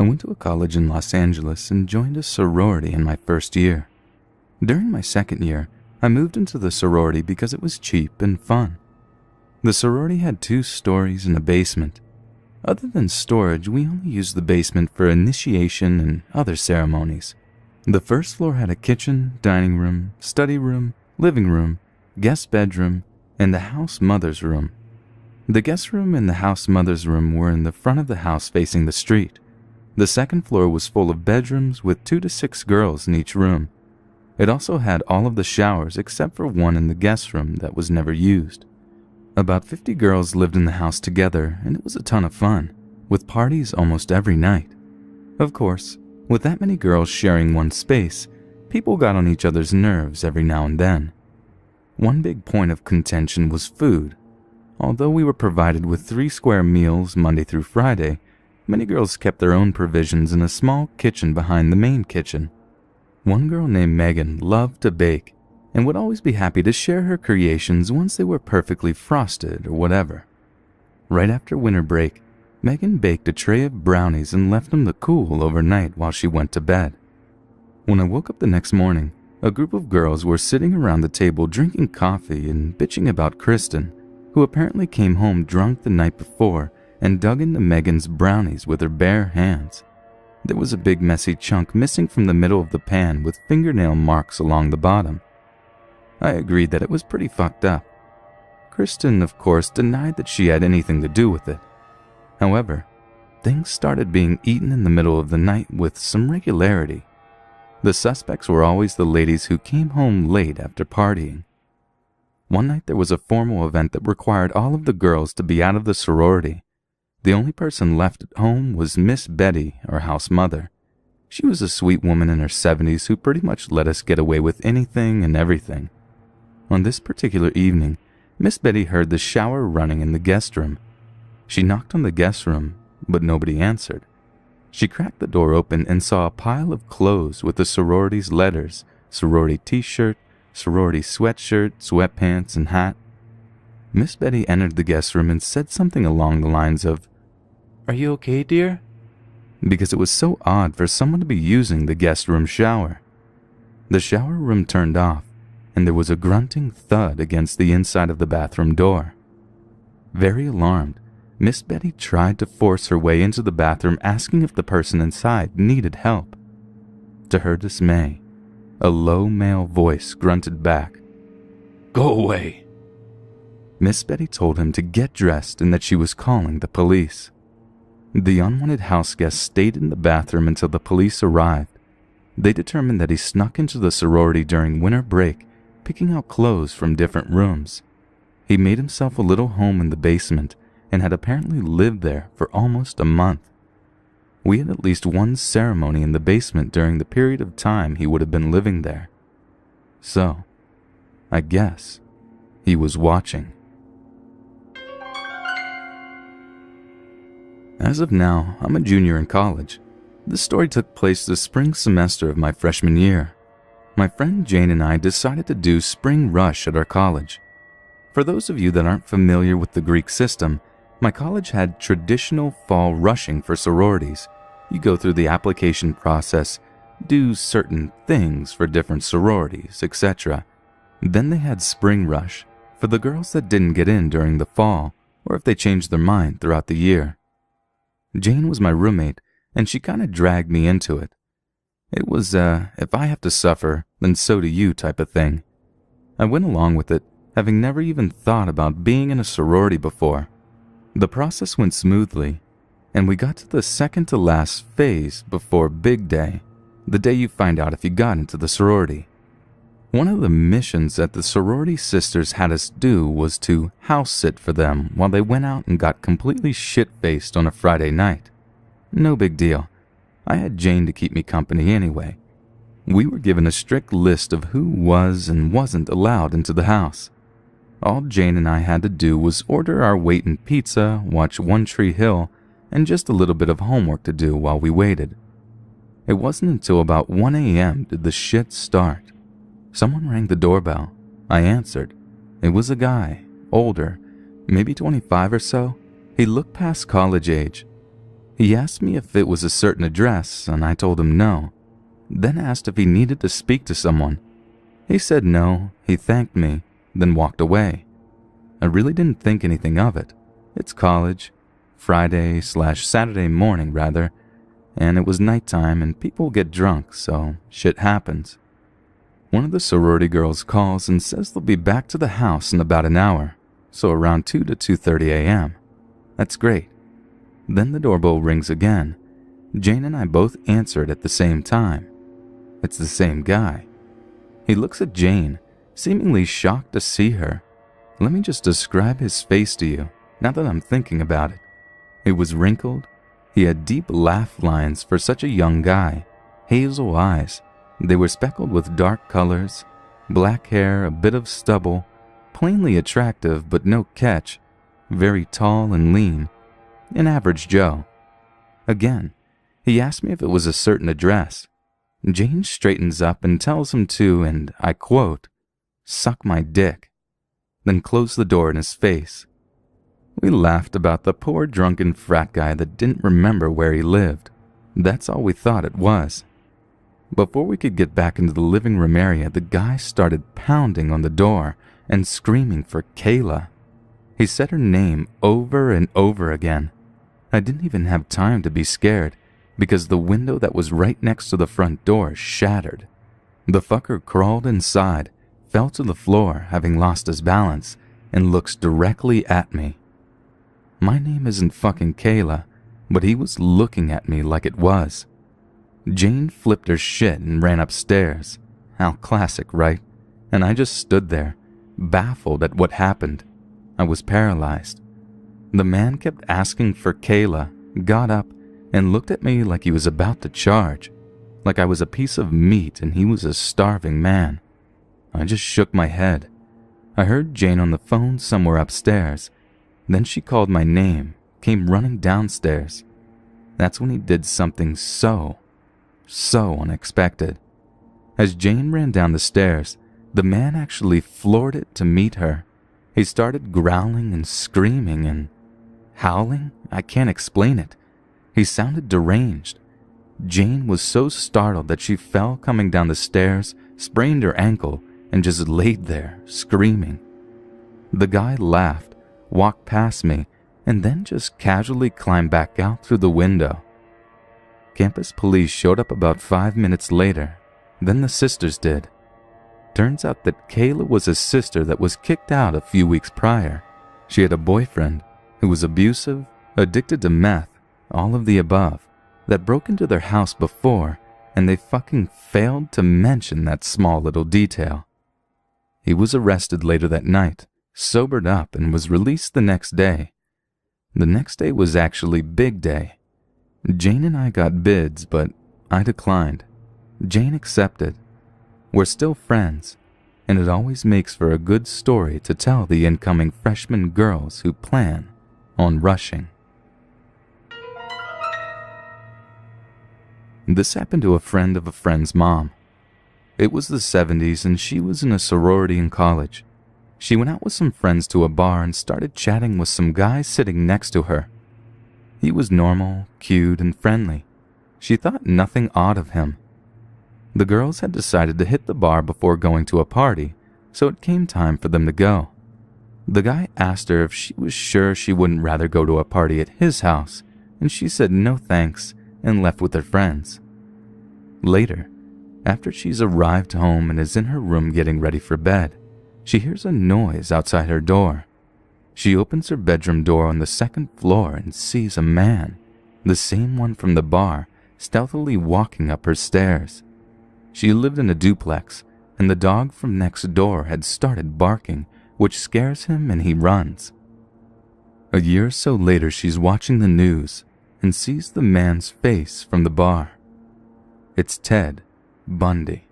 I went to a college in Los Angeles and joined a sorority in my first year. During my second year, I moved into the sorority because it was cheap and fun. The sorority had 2 stories and a basement. Other than storage, we only used the basement for initiation and other ceremonies. The first floor had a kitchen, dining room, study room, living room, guest bedroom, and the house mother's room. The guest room and the house mother's room were in the front of the house facing the street. The second floor was full of bedrooms with 2 to 6 girls in each room. It also had all of the showers except for one in the guest room that was never used. About 50 girls lived in the house together, and it was a ton of fun, with parties almost every night. Of course, with that many girls sharing one space, people got on each other's nerves every now and then. One big point of contention was food. Although we were provided with 3 square meals Monday through Friday, many girls kept their own provisions in a small kitchen behind the main kitchen. One girl named Megan loved to bake and would always be happy to share her creations once they were perfectly frosted or whatever. Right after winter break, Megan baked a tray of brownies and left them to cool overnight while she went to bed. When I woke up the next morning, a group of girls were sitting around the table drinking coffee and bitching about Kristen, who apparently came home drunk the night before and dug into Megan's brownies with her bare hands. There was a big messy chunk missing from the middle of the pan with fingernail marks along the bottom. I agreed that it was pretty fucked up. Kristen, of course, denied that she had anything to do with it. However, things started being eaten in the middle of the night with some regularity. The suspects were always the ladies who came home late after partying. One night there was a formal event that required all of the girls to be out of the sorority. The only person left at home was Miss Betty, our house mother. She was a sweet woman in her 70s who pretty much let us get away with anything and everything. On this particular evening, Miss Betty heard the shower running in the guest room. She knocked on the guest room, but nobody answered. She cracked the door open and saw a pile of clothes with the sorority's letters, sorority t-shirt, sorority sweatshirt, sweatpants, and hat. Miss Betty entered the guest room and said something along the lines of, "Are you okay, dear?" Because it was so odd for someone to be using the guest room shower. The shower room turned off, and there was a grunting thud against the inside of the bathroom door. Very alarmed, Miss Betty tried to force her way into the bathroom, asking if the person inside needed help. To her dismay, a low male voice grunted back, "Go away." Miss Betty told him to get dressed and that she was calling the police. The unwanted house guest stayed in the bathroom until the police arrived. They determined that he snuck into the sorority during winter break, picking out clothes from different rooms. He made himself a little home in the basement and had apparently lived there for almost a month. We had at least one ceremony in the basement during the period of time he would have been living there. So, I guess he was watching. As of now, I'm a junior in college. This story took place the spring semester of my freshman year. My friend Jane and I decided to do spring rush at our college. For those of you that aren't familiar with the Greek system, my college had traditional fall rushing for sororities. You go through the application process, do certain things for different sororities, etc. Then they had spring rush for the girls that didn't get in during the fall, or if they changed their mind throughout the year. Jane was my roommate, and she kind of dragged me into it. It was, if I have to suffer, then so do you type of thing. I went along with it, having never even thought about being in a sorority before. The process went smoothly, and we got to the second to last phase before Big Day, the day you find out if you got into the sorority. One of the missions that the sorority sisters had us do was to house sit for them while they went out and got completely shit-faced on a Friday night. No big deal. I had Jane to keep me company anyway. We were given a strict list of who was and wasn't allowed into the house. All Jane and I had to do was order our weight in pizza, watch One Tree Hill, and just a little bit of homework to do while we waited. It wasn't until about 1 a.m. did the shit start. Someone rang the doorbell. I answered. It was a guy, older, maybe 25 or so. He looked past college age. He asked me if it was a certain address, and I told him no, then asked if he needed to speak to someone. He said no, he thanked me, then walked away. I really didn't think anything of it. It's college, Friday/Saturday morning rather, and it was nighttime and people get drunk, so shit happens. One of the sorority girls calls and says they'll be back to the house in about an hour, so around 2 to 2:30 a.m. That's great. Then the doorbell rings again. Jane and I both answer it at the same time. It's the same guy. He looks at Jane, seemingly shocked to see her. Let me just describe his face to you, now that I'm thinking about it. It was wrinkled. He had deep laugh lines for such a young guy, hazel eyes. They were speckled with dark colors, black hair, a bit of stubble, plainly attractive but no catch, very tall and lean, an average Joe. Again, he asked me if it was a certain address. Jane straightens up and tells him to, and I quote, "suck my dick," then closed the door in his face. We laughed about the poor drunken frat guy that didn't remember where he lived. That's all we thought it was. Before we could get back into the living room area, the guy started pounding on the door and screaming for Kayla. He said her name over and over again. I didn't even have time to be scared because the window that was right next to the front door shattered. The fucker crawled inside, fell to the floor having lost his balance, and looks directly at me. My name isn't fucking Kayla, but he was looking at me like it was. Jane flipped her shit and ran upstairs. How classic, right? And I just stood there, baffled at what happened. I was paralyzed. The man kept asking for Kayla, got up, and looked at me like he was about to charge, like I was a piece of meat and he was a starving man. I just shook my head. I heard Jane on the phone somewhere upstairs. Then she called my name, came running downstairs. That's when he did something so unexpected. As Jane ran down the stairs, the man actually floored it to meet her. He started growling and screaming and howling. I can't explain it. He sounded deranged. Jane was so startled that she fell coming down the stairs, sprained her ankle, and just laid there, screaming. The guy laughed, walked past me, and then just casually climbed back out through the window. Campus police showed up about 5 minutes later. Then the sisters did. Turns out that Kayla was a sister that was kicked out a few weeks prior. She had a boyfriend who was abusive, addicted to meth, all of the above, that broke into their house before, and they fucking failed to mention that small little detail. He was arrested later that night, sobered up, and was released the next day. The next day was actually big day. Jane and I got bids, but I declined. Jane accepted. We're still friends, and it always makes for a good story to tell the incoming freshman girls who plan on rushing. This happened to a friend of a friend's mom. It was the 70s and she was in a sorority in college. She went out with some friends to a bar and started chatting with some guy sitting next to her. He was normal, cute, and friendly. She thought nothing odd of him. The girls had decided to hit the bar before going to a party, so it came time for them to go. The guy asked her if she was sure she wouldn't rather go to a party at his house, and she said no thanks and left with her friends. Later, after she's arrived home and is in her room getting ready for bed, she hears a noise outside her door. She opens her bedroom door on the second floor and sees a man, the same one from the bar, stealthily walking up her stairs. She lived in a duplex, and the dog from next door had started barking, which scares him and he runs. A year or so later, she's watching the news and sees the man's face from the bar. It's Ted Bundy.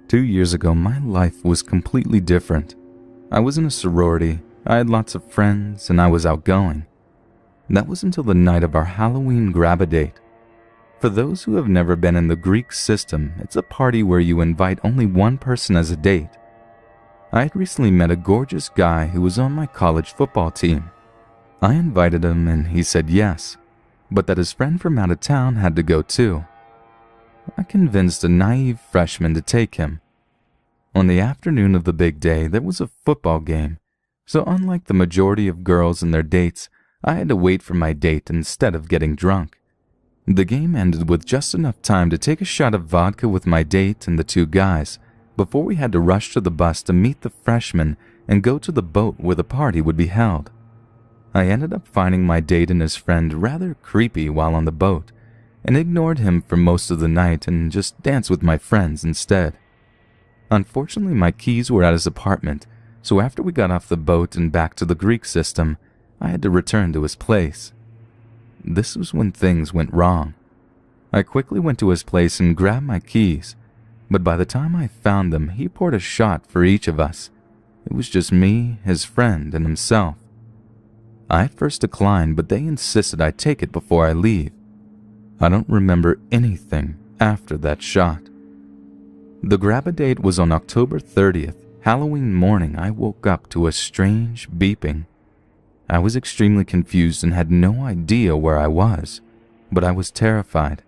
2 years ago, my life was completely different. I was in a sorority, I had lots of friends, and I was outgoing. That was until the night of our Halloween grab-a-date. For those who have never been in the Greek system, it's a party where you invite only one person as a date. I had recently met a gorgeous guy who was on my college football team. I invited him and he said yes, but that his friend from out of town had to go too. I convinced a naive freshman to take him. On the afternoon of the big day, there was a football game, so unlike the majority of girls and their dates, I had to wait for my date instead of getting drunk. The game ended with just enough time to take a shot of vodka with my date and the two guys before we had to rush to the bus to meet the freshman and go to the boat where the party would be held. I ended up finding my date and his friend rather creepy while on the boat, and ignored him for most of the night and just danced with my friends instead. Unfortunately, my keys were at his apartment, so after we got off the boat and back to the Greek system, I had to return to his place. This was when things went wrong. I quickly went to his place and grabbed my keys, but by the time I found them, he poured a shot for each of us. It was just me, his friend, and himself. I at first declined, but they insisted I take it before I leave. I don't remember anything after that shot. The grab-a-date was on October 30th, Halloween morning. I woke up to a strange beeping. I was extremely confused and had no idea where I was, but I was terrified.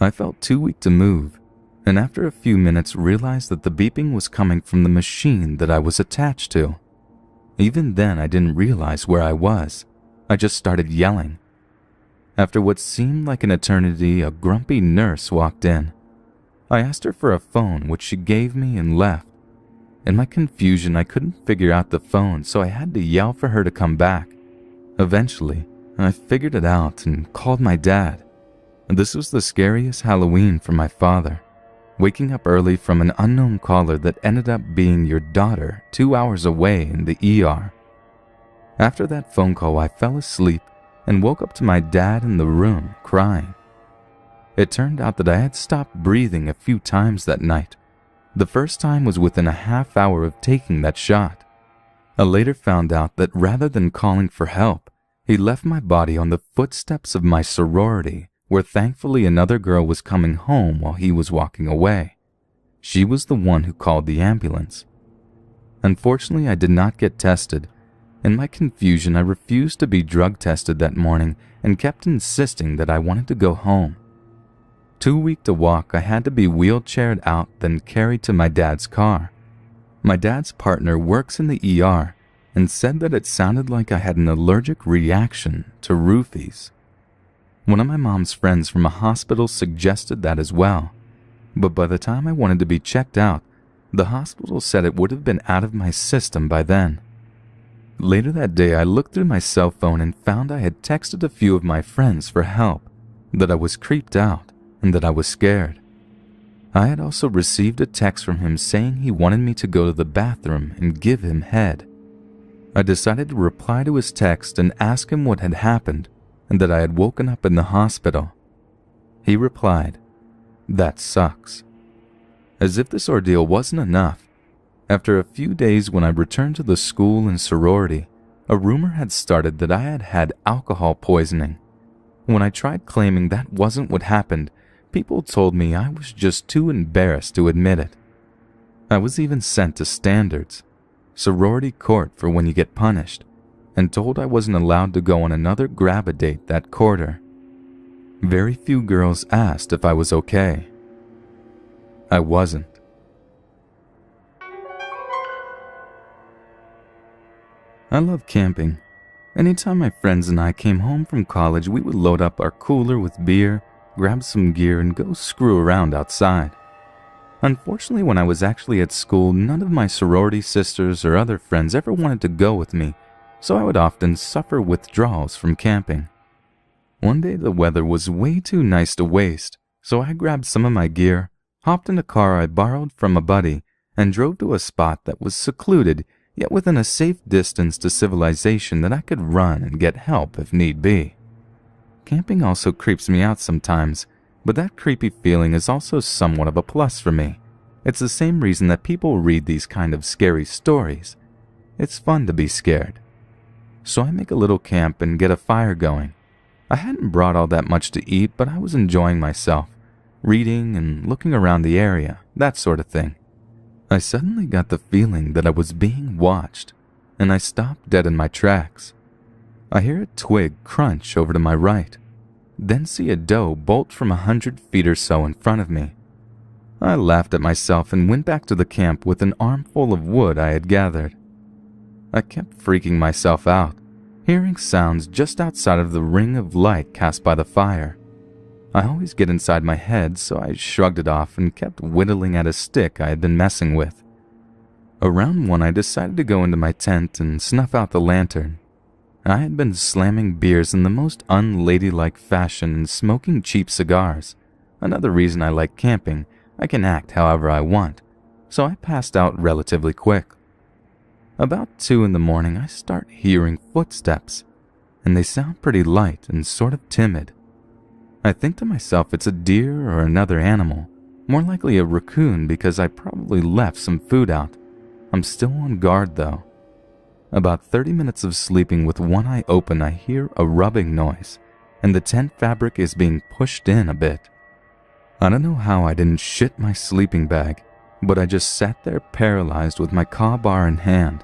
I felt too weak to move, and after a few minutes realized that the beeping was coming from the machine that I was attached to. Even then, I didn't realize where I was. I just started yelling. After what seemed like an eternity, a grumpy nurse walked in. I asked her for a phone, which she gave me and left. In my confusion, I couldn't figure out the phone, so I had to yell for her to come back. Eventually, I figured it out and called my dad. This was the scariest Halloween for my father, waking up early from an unknown caller that ended up being your daughter 2 hours away in the ER. After that phone call, I fell asleep and woke up to my dad in the room crying. It turned out that I had stopped breathing a few times that night. The first time was within a half hour of taking that shot. I later found out that rather than calling for help, he left my body on the footsteps of my sorority, where thankfully another girl was coming home while he was walking away. She was the one who called the ambulance. Unfortunately, I did not get tested. In my confusion, I refused to be drug tested that morning and kept insisting that I wanted to go home. Too weak to walk, I had to be wheelchaired out, then carried to my dad's car. My dad's partner works in the ER and said that it sounded like I had an allergic reaction to roofies. One of my mom's friends from a hospital suggested that as well, but by the time I wanted to be checked out, the hospital said it would have been out of my system by then. Later that day, I looked through my cell phone and found I had texted a few of my friends for help, that I was creeped out, and that I was scared. I had also received a text from him saying he wanted me to go to the bathroom and give him head. I decided to reply to his text and ask him what had happened and that I had woken up in the hospital. He replied, "That sucks." As if this ordeal wasn't enough, after a few days when I returned to the school and sorority, a rumor had started that I had had alcohol poisoning. When I tried claiming that wasn't what happened, people told me I was just too embarrassed to admit it. I was even sent to standards, sorority court for when you get punished, and told I wasn't allowed to go on another grab-a-date that quarter. Very few girls asked if I was okay. I wasn't. I love camping. Anytime my friends and I came home from college, we would load up our cooler with beer, grab some gear, and go screw around outside. Unfortunately, when I was actually at school, none of my sorority sisters or other friends ever wanted to go with me, so I would often suffer withdrawals from camping. One day the weather was way too nice to waste, so I grabbed some of my gear, hopped in a car I borrowed from a buddy, and drove to a spot that was secluded, yet within a safe distance to civilization that I could run and get help if need be. Camping also creeps me out sometimes, but that creepy feeling is also somewhat of a plus for me. It's the same reason that people read these kind of scary stories. It's fun to be scared. So I make a little camp and get a fire going. I hadn't brought all that much to eat, but I was enjoying myself, reading and looking around the area, that sort of thing. I suddenly got the feeling that I was being watched, and I stopped dead in my tracks. I hear a twig crunch over to my right, then see a doe bolt from 100 feet or so in front of me. I laughed at myself and went back to the camp with an armful of wood I had gathered. I kept freaking myself out, hearing sounds just outside of the ring of light cast by the fire. I always get inside my head, so I shrugged it off and kept whittling at a stick I had been messing with. Around 1, I decided to go into my tent and snuff out the lantern. I had been slamming beers in the most unladylike fashion and smoking cheap cigars. Another reason I like camping, I can act however I want, so I passed out relatively quick. About 2 in the morning, I start hearing footsteps, and they sound pretty light and sort of timid. I think to myself it's a deer or another animal, more likely a raccoon because I probably left some food out. I'm still on guard though. About 30 minutes of sleeping with one eye open, I hear a rubbing noise, and the tent fabric is being pushed in a bit. I don't know how I didn't shit my sleeping bag, but I just sat there paralyzed with my caw bar in hand.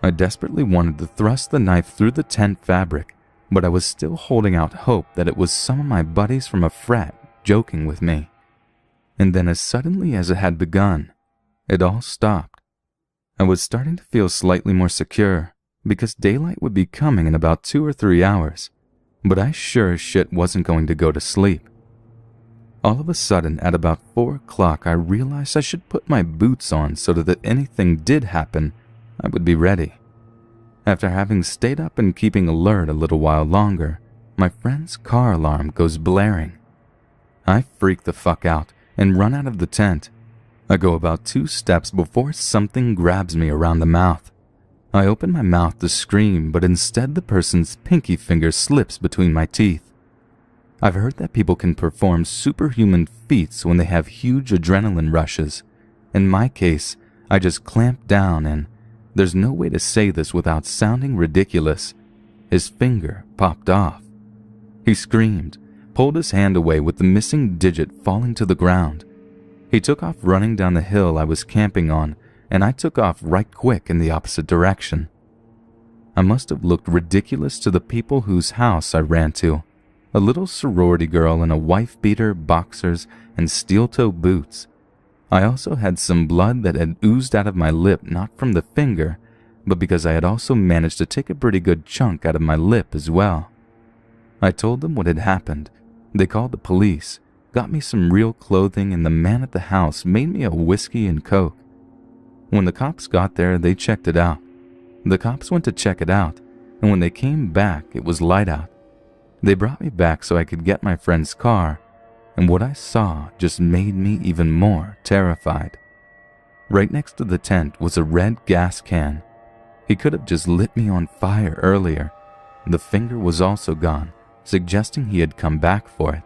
I desperately wanted to thrust the knife through the tent fabric, but I was still holding out hope that it was some of my buddies from a frat joking with me. And then as suddenly as it had begun, it all stopped. I was starting to feel slightly more secure, because daylight would be coming in about 2 or 3 hours, but I sure as shit wasn't going to go to sleep. All of a sudden, at about 4 o'clock, I realized I should put my boots on so that if anything did happen, I would be ready. After having stayed up and keeping alert a little while longer, my friend's car alarm goes blaring. I freak the fuck out and run out of the tent. I go about 2 steps before something grabs me around the mouth. I open my mouth to scream, but instead the person's pinky finger slips between my teeth. I've heard that people can perform superhuman feats when they have huge adrenaline rushes. In my case, I just clamped down and, there's no way to say this without sounding ridiculous, his finger popped off. He screamed, pulled his hand away with the missing digit falling to the ground. He took off running down the hill I was camping on, and I took off right quick in the opposite direction. I must have looked ridiculous to the people whose house I ran to. A little sorority girl in a wife-beater, boxers, and steel-toe boots. I also had some blood that had oozed out of my lip, not from the finger, but because I had also managed to take a pretty good chunk out of my lip as well. I told them what had happened. They called the police, got me some real clothing, and the man at the house made me a whiskey and coke. When the cops got there, they checked it out. The cops went to check it out, and when they came back, it was light out. They brought me back so I could get my friend's car, and what I saw just made me even more terrified. Right next to the tent was a red gas can. He could have just lit me on fire earlier. The finger was also gone, suggesting he had come back for it.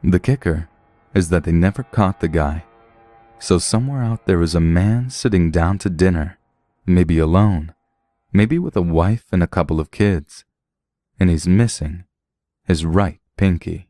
The kicker is that they never caught the guy. So somewhere out there is a man sitting down to dinner, maybe alone, maybe with a wife and a couple of kids, and he's missing his right pinky.